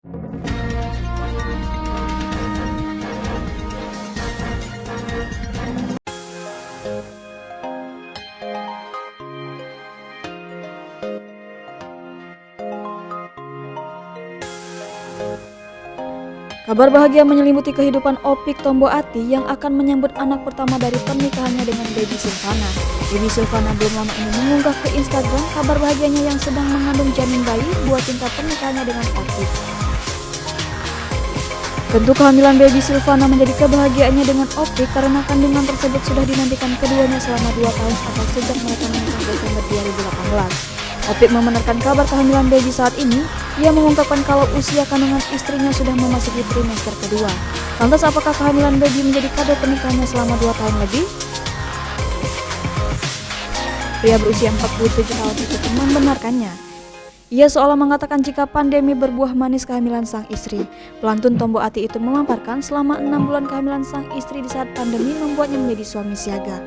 Kabar bahagia menyelimuti kehidupan Opik Tombo Ati yang akan menyambut anak pertama dari pernikahannya dengan Baby Silvana. Baby Silvana belum lama ini mengunggah ke Instagram kabar bahagianya yang sedang mengandung janin bayi buat tingkat pernikahannya dengan Opik. Tentu kehamilan Baby Silvana menjadi kebahagiaannya dengan Opik karena kandungan tersebut sudah dinantikan keduanya selama 2 tahun atau sejak mereka menikah Desember 2018. Opik membenarkan kabar kehamilan baby saat ini. Ia mengungkapkan kalau usia kandungan istrinya sudah memasuki trimester kedua. Lantas apakah kehamilan baby menjadi kado pernikahannya selama 2 tahun lebih? Pria berusia 47 tahun itu membenarkannya. Ia seolah mengatakan jika pandemi berbuah manis kehamilan sang istri. Pelantun Tombo Ati itu memaparkan selama 6 bulan kehamilan sang istri di saat pandemi membuatnya menjadi suami siaga.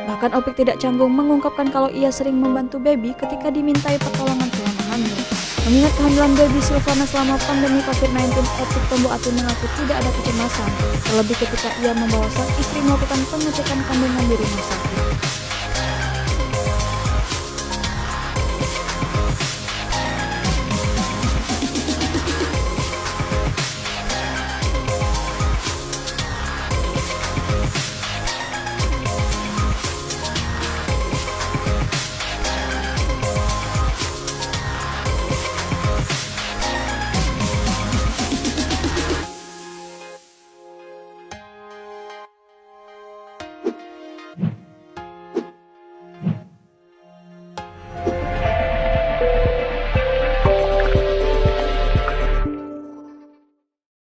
Bahkan Opik tidak canggung mengungkapkan kalau ia sering membantu baby ketika dimintai pertolongan selama hamil. Mengingat kehamilan Baby Silvana selama pandemi COVID-19, Opik Tombo Ati mengaku tidak ada kecemasan, terlebih ketika ia membawa sang istri melakukan pengecekan kandungan di rumah sakit.